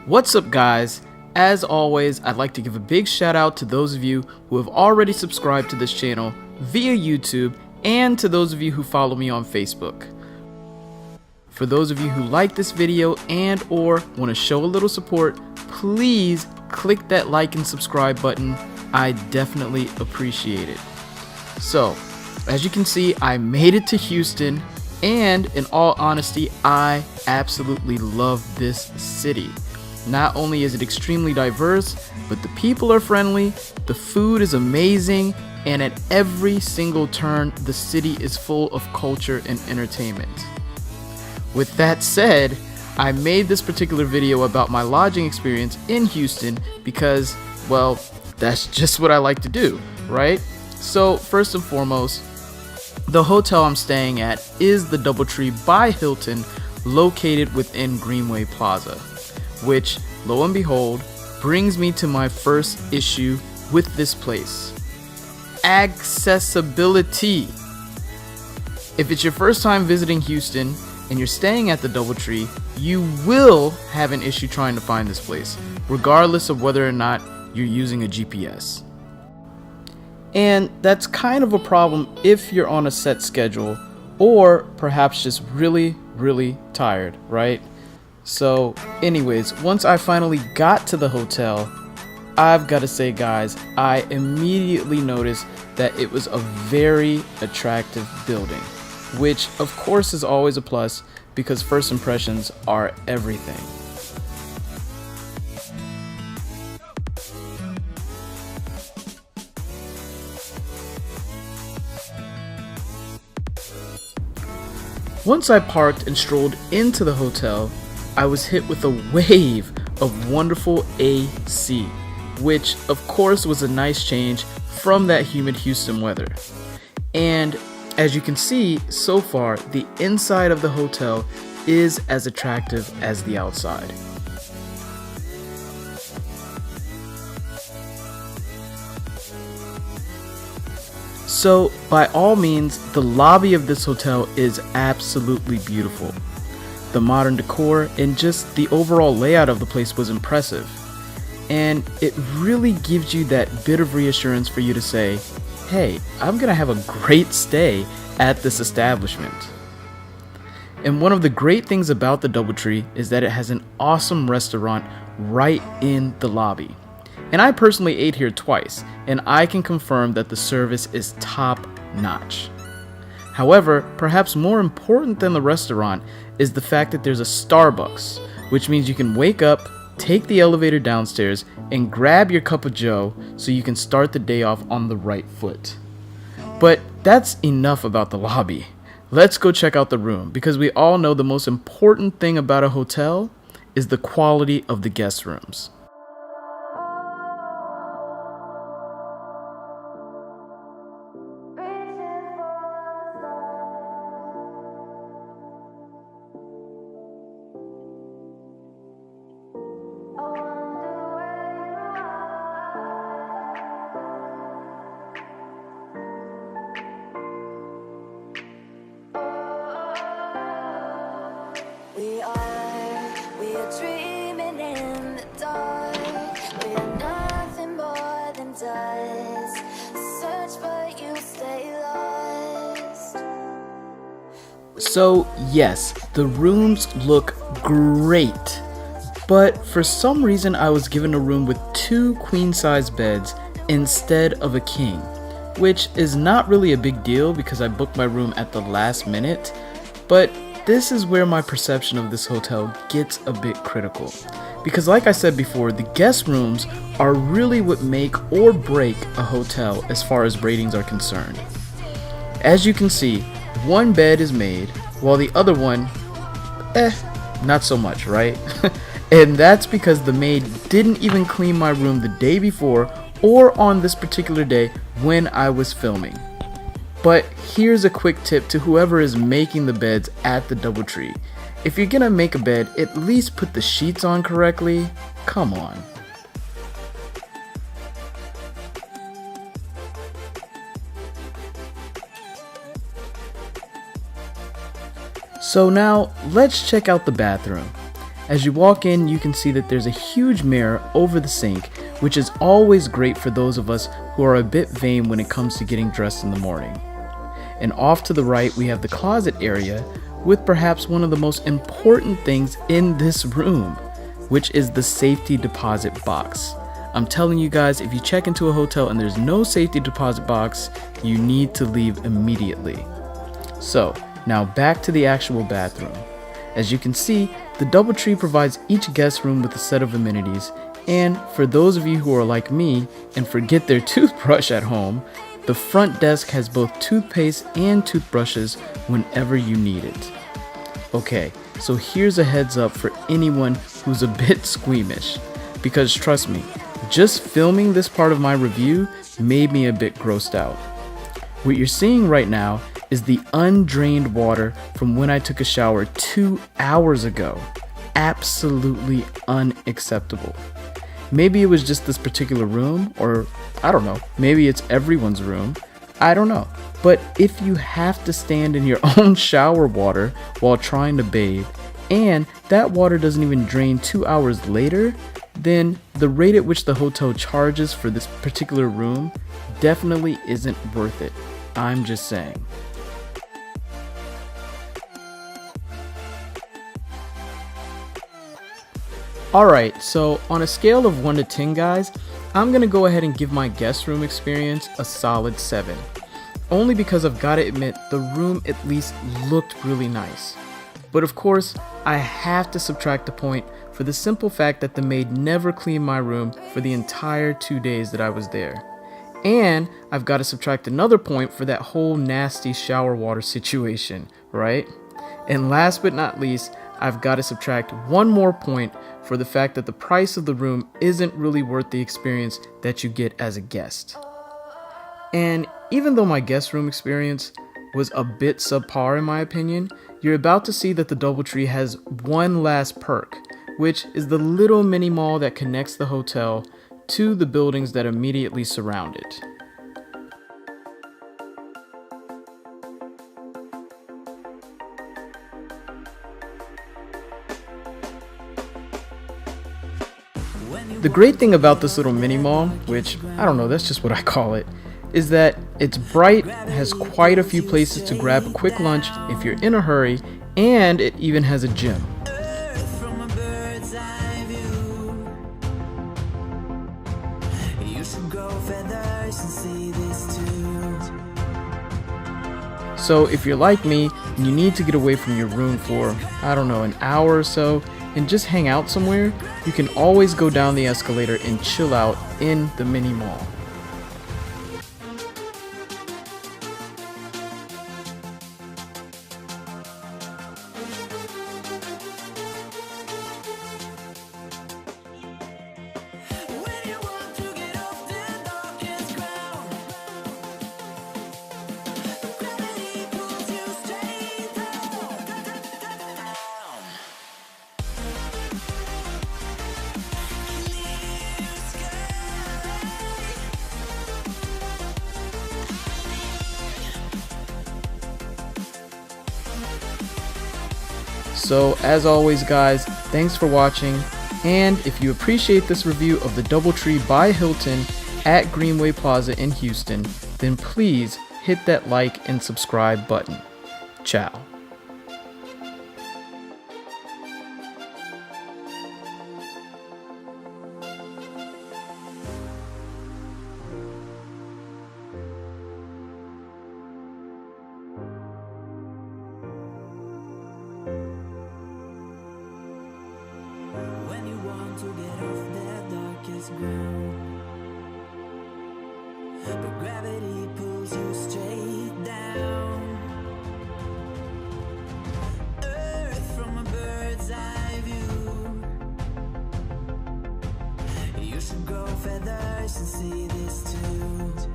What's up, guys? As always, I'd like to give a big shout out to those of you who have already subscribed to this channel via YouTube and to those of you who follow me on Facebook. For those of you who like this video and or want to show a little support, please click that like and subscribe button. I definitely appreciate it. So, as you can see, I made it to Houston, and in all honesty, I absolutely love this city. Not only is it extremely diverse, but the people are friendly, the food is amazing, and at every single turn, the city is full of culture and entertainment. With that said, I made this particular video about my lodging experience in Houston because, well, that's just what I like to do, right? So first and foremost, the hotel I'm staying at is the DoubleTree by Hilton, located within Greenway Plaza, which, lo and behold, brings me to my first issue with this place: accessibility. If it's your first time visiting Houston and you're staying at the DoubleTree, you will have an issue trying to find this place, regardless of whether or not you're using a GPS. And that's kind of a problem if you're on a set schedule or perhaps just really tired, right? So anyways, once I finally got to the hotel, I've got to say, guys, I immediately noticed that it was a very attractive building, which of course is always a plus because first impressions are everything. Once I parked and strolled into the hotel, I was hit with a wave of wonderful AC, which of course was a nice change from that humid Houston weather. And as you can see, so far, the inside of the hotel is as attractive as the outside. So, by all means, the lobby of this hotel is absolutely beautiful. The modern decor and just the overall layout of the place was impressive. And it really gives you that bit of reassurance for you to say, hey, I'm gonna have a great stay at this establishment. And one of the great things about the DoubleTree is that it has an awesome restaurant right in the lobby. And I personally ate here twice, and I can confirm that the service is top notch. However, perhaps more important than the restaurant is the fact that there's a Starbucks, which means you can wake up, take the elevator downstairs, and grab your cup of joe so you can start the day off on the right foot. But that's enough about the lobby. Let's go check out the room, because we all know the most important thing about a hotel is the quality of the guest rooms. We are dreaming in the dark. We are nothing more than dust. Search but you stay lost. So yes, the rooms look great, but for some reason I was given a room with 2 queen-size beds instead of a king, which is not really a big deal because I booked my room at the last minute, but this is where my perception of this hotel gets a bit critical. Because like I said before, the guest rooms are really what make or break a hotel as far as ratings are concerned. As you can see, one bed is made, while the other one, not so much, right? And that's because the maid didn't even clean my room the day before or on this particular day when I was filming. But here's a quick tip to whoever is making the beds at the DoubleTree. If you're gonna make a bed, at least put the sheets on correctly. Come on. So now let's check out the bathroom. As you walk in, you can see that there's a huge mirror over the sink, which is always great for those of us who are a bit vain when it comes to getting dressed in the morning. And off to the right, we have the closet area with perhaps one of the most important things in this room, which is the safety deposit box. I'm telling you guys, if you check into a hotel and there's no safety deposit box, you need to leave immediately. So, now back to the actual bathroom. As you can see, the DoubleTree provides each guest room with a set of amenities, and for those of you who are like me and forget their toothbrush at home, the front desk has both toothpaste and toothbrushes whenever you need it. Okay, so here's a heads up for anyone who's a bit squeamish, because trust me, just filming this part of my review made me a bit grossed out. What you're seeing right now is the undrained water from when I took a shower 2 hours ago. Absolutely unacceptable. Maybe it was just this particular room, or I don't know, maybe it's everyone's room. I don't know. But if you have to stand in your own shower water while trying to bathe, and that water doesn't even drain 2 hours later, then the rate at which the hotel charges for this particular room definitely isn't worth it. I'm just saying. Alright, so on a scale of 1 to 10 guys, I'm gonna go ahead and give my guest room experience a solid 7. Only because I've gotta admit, the room at least looked really nice. But of course, I have to subtract a point for the simple fact that the maid never cleaned my room for the entire 2 days that I was there. And I've got to subtract another point for that whole nasty shower water situation, right? And last but not least, I've got to subtract one more point for the fact that the price of the room isn't really worth the experience that you get as a guest. And even though my guest room experience was a bit subpar in my opinion, you're about to see that the DoubleTree has one last perk, which is the little mini mall that connects the hotel to the buildings that immediately surround it. The great thing about this little mini mall, which I don't know, that's just what I call it, is that it's bright, has quite a few places to grab a quick lunch if you're in a hurry, and it even has a gym. So if you're like me and you need to get away from your room for, I don't know, an hour or so and just hang out somewhere, you can always go down the escalator and chill out in the mini mall. So as always guys, thanks for watching, and if you appreciate this review of the DoubleTree by Hilton at Greenway Plaza in Houston, then please hit that like and subscribe button. Ciao. To get off that darkest ground, but gravity pulls you straight down. Earth from a bird's eye view. You should grow feathers and see this too.